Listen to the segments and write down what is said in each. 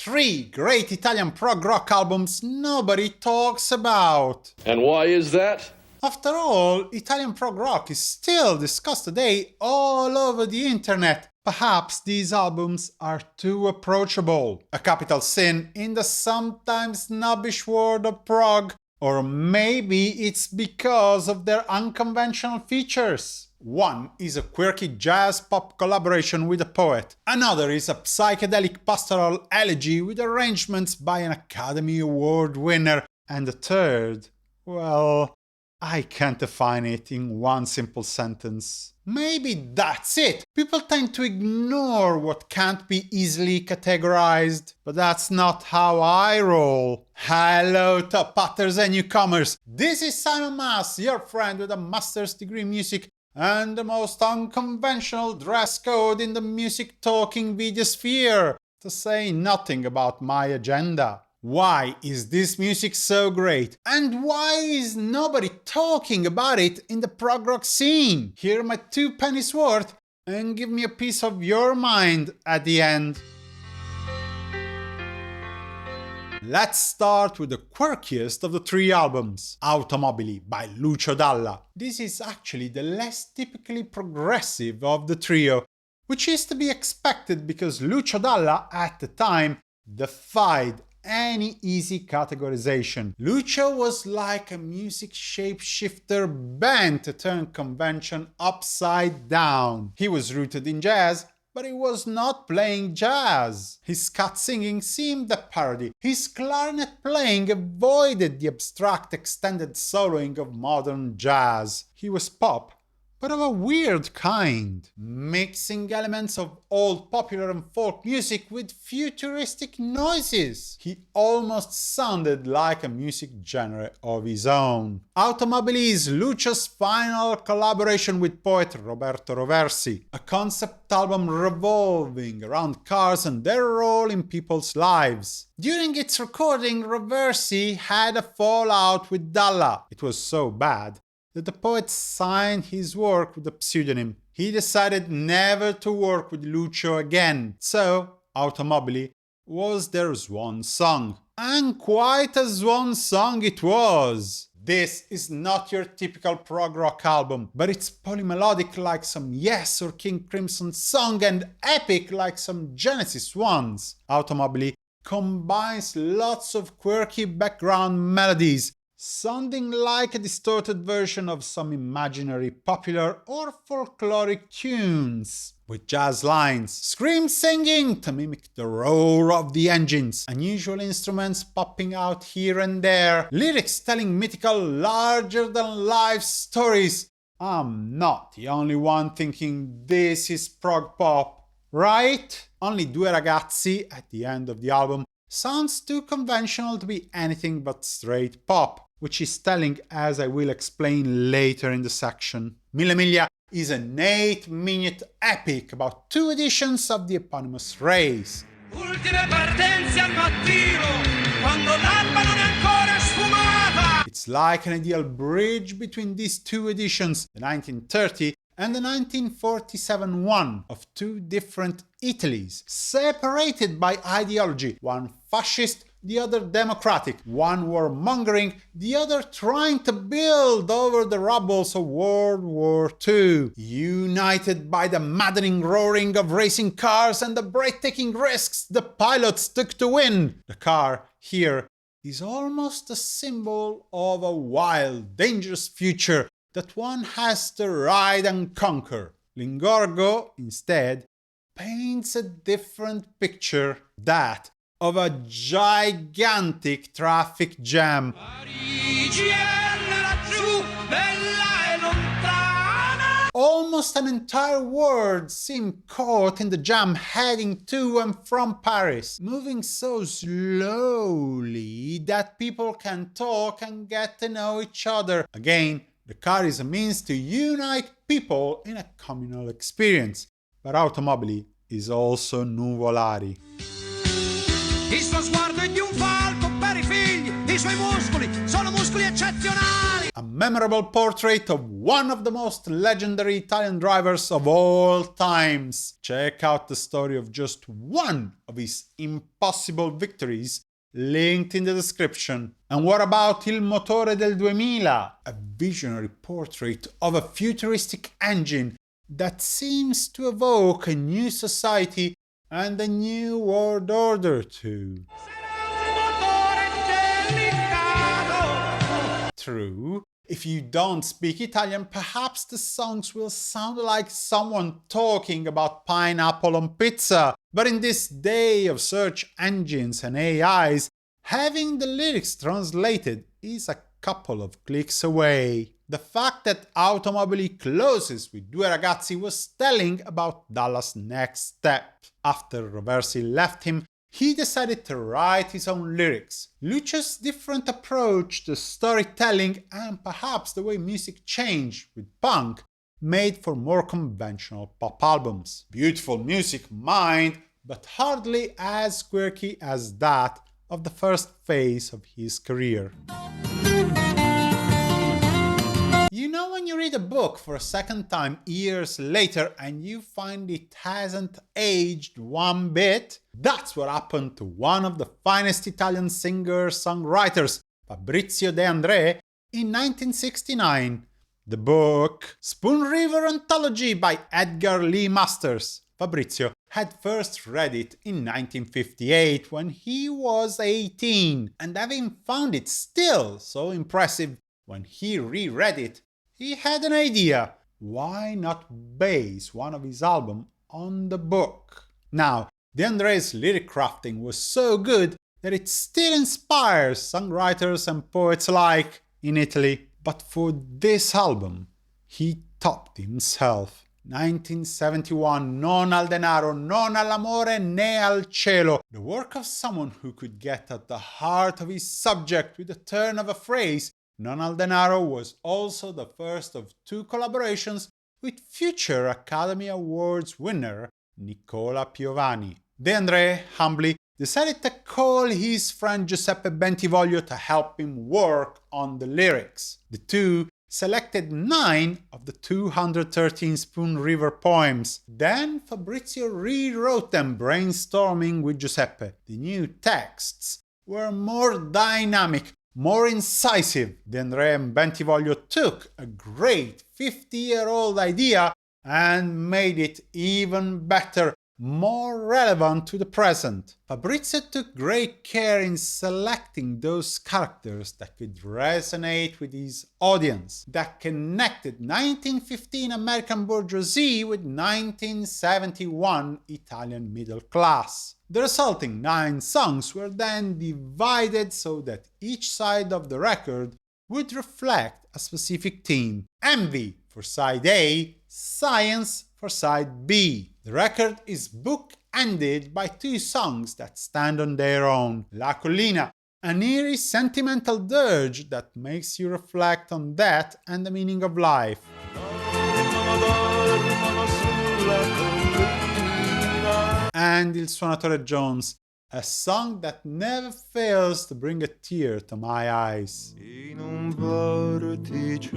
3 great Italian prog rock albums nobody talks about. And why is that? After all, Italian prog rock is still discussed today all over the internet. Perhaps these albums are too approachable, a capital sin in the sometimes snobbish world of prog, or maybe it's because of their unconventional features. One is a quirky jazz-pop collaboration with a poet, another is a psychedelic pastoral elegy with arrangements by an Academy Award winner, and the third, well, I can't define it in one simple sentence. Maybe that's it! People tend to ignore what can't be easily categorized, but that's not how I roll. Hello top hatters and newcomers! This is Simon Mas, your friend with a master's degree in music and the most unconventional dress code in the music talking video sphere, to say nothing about my agenda. Why is this music so great? And why is nobody talking about it in the prog rock scene? Here are my 2 pennies worth and give me a piece of your mind at the end. Let's start with the quirkiest of the 3 albums, Automobili by Lucio Dalla. This is actually the less typically progressive of the trio, which is to be expected because Lucio Dalla at the time defied any easy categorization. Lucio was like a music shapeshifter bent to turn convention upside down. He was rooted in jazz, but he was not playing jazz. His scat singing seemed a parody. His clarinet playing avoided the abstract extended soloing of modern jazz. He was pop, but of a weird kind, mixing elements of old popular and folk music with futuristic noises. He almost sounded like a music genre of his own. Automobili is Lucio's final collaboration with poet Roberto Roversi, a concept album revolving around cars and their role in people's lives. During its recording, Roversi had a fallout with Dalla. It was so bad that the poet signed his work with a pseudonym. He decided never to work with Lucio again, so Automobili was their swan song. And quite a swan song it was! This is not your typical prog rock album, but it's polymelodic like some Yes or King Crimson song and epic like some Genesis ones. Automobili combines lots of quirky background melodies, sounding like a distorted version of some imaginary popular or folkloric tunes, with jazz lines, scream singing to mimic the roar of the engines, unusual instruments popping out here and there, lyrics telling mythical, larger-than-life stories. I'm not the only one thinking this is prog pop, right? Only Due Ragazzi, at the end of the album, sounds too conventional to be anything but straight pop, which is telling, as I will explain later in the section. Mille Miglia is an 8-minute epic about 2 editions of the eponymous race. It's like an ideal bridge between these 2 editions, the 1930 and the 1947 one, of 2 different Italies, separated by ideology, one fascist, the other democratic, one warmongering, the other trying to build over the rubbles of World War II, united by the maddening roaring of racing cars and the breathtaking risks the pilots took to win. The car here is almost a symbol of a wild, dangerous future that one has to ride and conquer. L'Ingorgo, instead, paints a different picture, that of a gigantic traffic jam. Almost an entire world seemed caught in the jam heading to and from Paris, moving so slowly that people can talk and get to know each other. Again, the car is a means to unite people in a communal experience, but Automobili is also Nuvolari. Il suo sguardo è di un falco per figli, i suoi muscoli, sono muscoli eccezionali! A memorable portrait of one of the most legendary Italian drivers of all times. Check out the story of just one of his impossible victories, linked in the description. And what about Il Motore del 2000? A visionary portrait of a futuristic engine that seems to evoke a new society and a new world order too. True, if you don't speak Italian, perhaps the songs will sound like someone talking about pineapple on pizza. But in this day of search engines and AIs, having the lyrics translated is a couple of clicks away. The fact that Automobili closes with Due Ragazzi was telling about Dalla's next step. After Roversi left him, he decided to write his own lyrics. Lucio's different approach to storytelling and perhaps the way music changed with punk made for more conventional pop albums. Beautiful music, mind, but hardly as quirky as that of the first phase of his career. You know when you read a book for a second time years later and you find it hasn't aged one bit? That's what happened to one of the finest Italian singer-songwriters, Fabrizio De André, in 1969. The book Spoon River Anthology by Edgar Lee Masters. Fabrizio had first read it in 1958 when he was 18, and having found it still so impressive when he reread it, he had an idea. Why not base one of his albums on the book? Now, De André's lyric crafting was so good that it still inspires songwriters and poets alike in Italy. But for this album, he topped himself. 1971, Non al denaro, non all'amore, né al cielo. The work of someone who could get at the heart of his subject with the turn of a phrase. Non al denaro was also the first of two collaborations with future Academy Awards winner Nicola Piovani. De André humbly decided to call his friend Giuseppe Bentivoglio to help him work on the lyrics. The two selected 9 of the 213 Spoon River poems. Then Fabrizio rewrote them, brainstorming with Giuseppe. The new texts were more dynamic, more incisive. De André and Bentivoglio took a great 50-year-old idea and made it even better, more relevant to the present. Fabrizio took great care in selecting those characters that could resonate with his audience, that connected 1915 American bourgeoisie with 1971 Italian middle class. The resulting 9 songs were then divided so that each side of the record would reflect a specific theme. Envy for side A, Science for side B. The record is book-ended by 2 songs that stand on their own. La Collina, an eerie sentimental dirge that makes you reflect on death and the meaning of life. And Il Suonatore Jones, a song that never fails to bring a tear to my eyes. In un vortice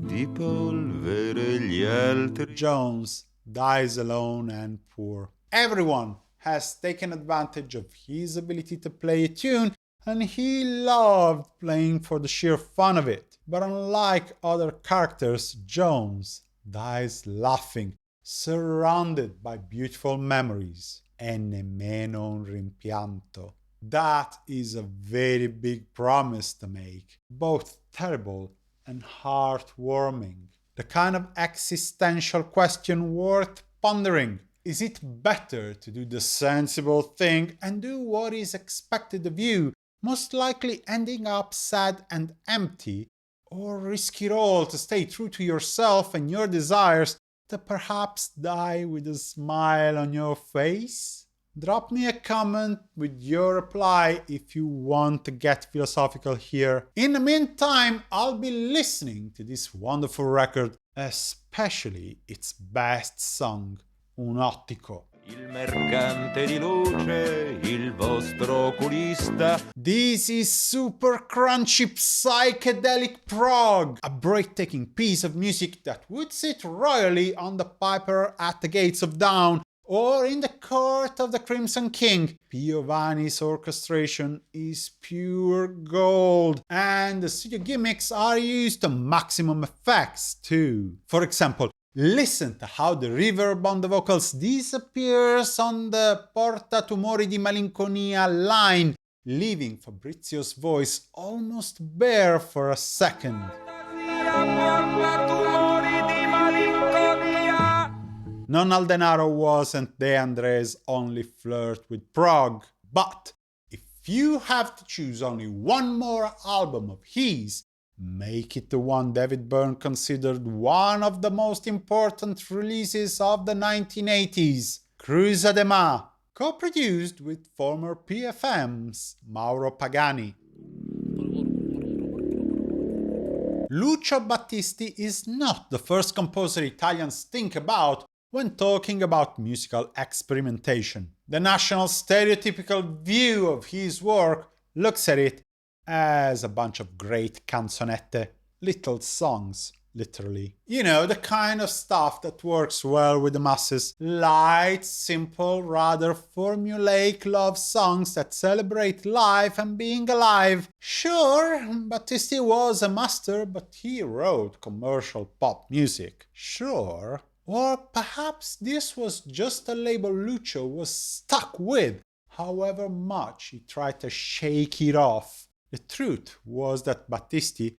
di polvere gli altri. Jones dies alone and poor. Everyone has taken advantage of his ability to play a tune, and he loved playing for the sheer fun of it. But unlike other characters, Jones dies laughing, surrounded by beautiful memories. E nemmeno un rimpianto. That is a very big promise to make, both terrible and heartwarming. The kind of existential question worth pondering. Is it better to do the sensible thing and do what is expected of you, most likely ending up sad and empty, or risk it all to stay true to yourself and your desires, to perhaps die with a smile on your face? Drop me a comment with your reply if you want to get philosophical here. In the meantime, I'll be listening to this wonderful record, especially its best song, Un Ottico. Il mercante di luce, il vostro oculista. This is super crunchy psychedelic prog, a breathtaking piece of music that would sit royally on the piper at the gates of dawn or in the court of the Crimson King. Piovani's orchestration is pure gold, and the studio gimmicks are used to maximum effects too. For example, listen to how the reverb on the vocals disappears on the Porta tumori di malinconia line, leaving Fabrizio's voice almost bare for a second. Non al Denaro wasn't De André's only flirt with prog, but if you have to choose only one more album of his, make it the one David Byrne considered one of the most important releases of the 1980s, Cruza de Ma, co-produced with former PFM's Mauro Pagani. Lucio Battisti is not the first composer Italians think about when talking about musical experimentation. The national stereotypical view of his work looks at it as a bunch of great canzonette, little songs, literally. You know, the kind of stuff that works well with the masses. Light, simple, rather formulaic love songs that celebrate life and being alive. Sure, Battisti was a master, but he wrote commercial pop music. Sure. Or perhaps this was just a label Lucio was stuck with, however much he tried to shake it off. The truth was that Battisti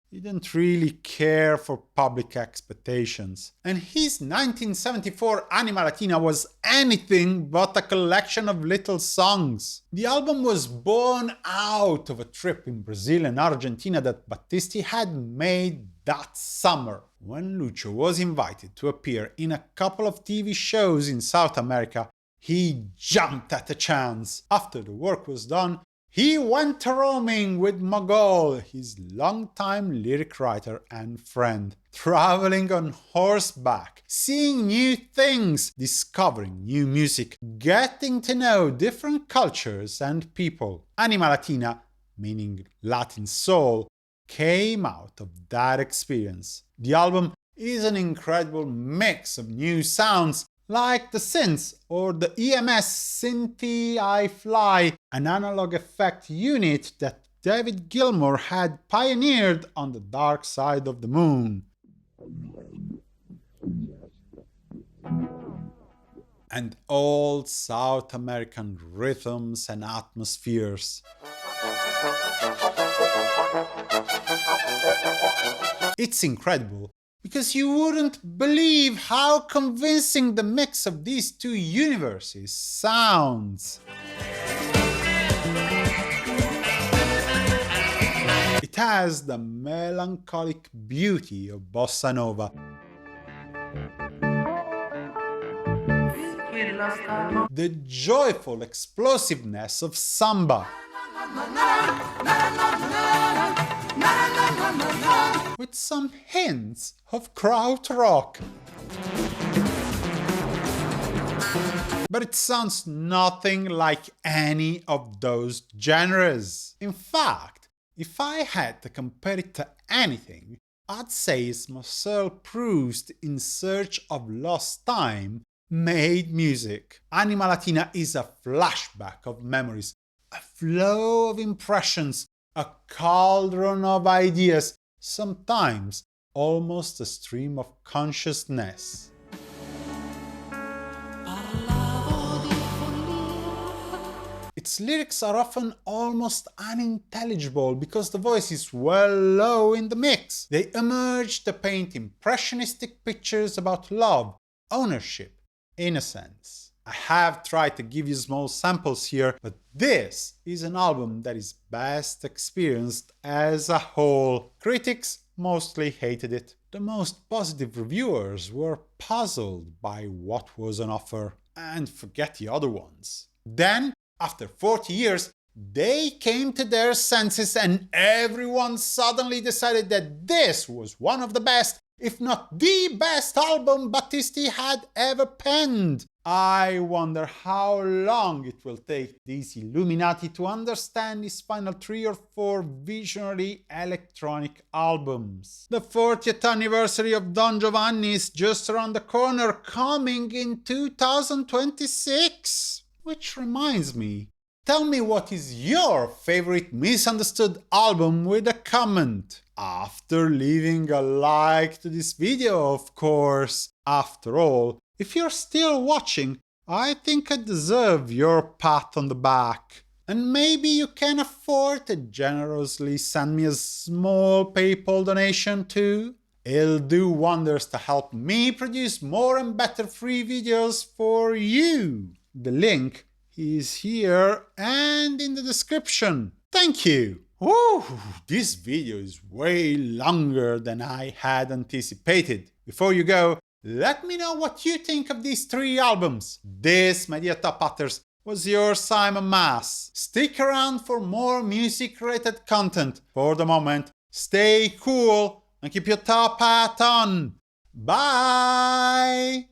didn't really care for public expectations, and his 1974 Anima Latina was anything but a collection of little songs. The album was born out of a trip in Brazil and Argentina that Battisti had made that summer. When Lucio was invited to appear in a couple of TV shows in South America, he jumped at the chance. After the work was done, he went roaming with Mogol, his longtime lyric writer and friend, traveling on horseback, seeing new things, discovering new music, getting to know different cultures and people. Anima Latina, meaning Latin soul, came out of that experience. The album is an incredible mix of new sounds, like the synths or the EMS Synthi I Fly, an analog effect unit that David Gilmour had pioneered on the Dark Side of the Moon. And old South American rhythms and atmospheres. It's incredible, because you wouldn't believe how convincing the mix of these two universes sounds. It has the melancholic beauty of bossa nova, the joyful explosiveness of samba, with some hints of krautrock. But it sounds nothing like any of those genres. In fact, if I had to compare it to anything, I'd say it's Marcel Proust in Search of Lost Time made music. Anima Latina is a flashback of memories, a flow of impressions, a cauldron of ideas, sometimes almost a stream of consciousness. Its lyrics are often almost unintelligible because the voice is well low in the mix. They emerge to paint impressionistic pictures about love, ownership, innocence. I have tried to give you small samples here, but this is an album that is best experienced as a whole. Critics mostly hated it. The most positive reviewers were puzzled by what was on offer, and forget the other ones. Then, after 40 years, they came to their senses and everyone suddenly decided that this was one of the best, if not the best album Battisti had ever penned. I wonder how long it will take these Illuminati to understand his final 3 or 4 visionary electronic albums. The 40th anniversary of Don Giovanni is just around the corner, coming in 2026. Which reminds me, tell me what is your favorite misunderstood album with a comment. After leaving a like to this video, of course. After all, if you're still watching, I think I deserve your pat on the back. And maybe you can afford to generously send me a small PayPal donation too. It'll do wonders to help me produce more and better free videos for you. The link is here and in the description. Thank you! Woo, this video is way longer than I had anticipated. Before you go, let me know what you think of these 3 albums. This, my dear Top Hatters, was your Simon Mas. Stick around for more music-related content. For the moment, stay cool and keep your top hat on. Bye!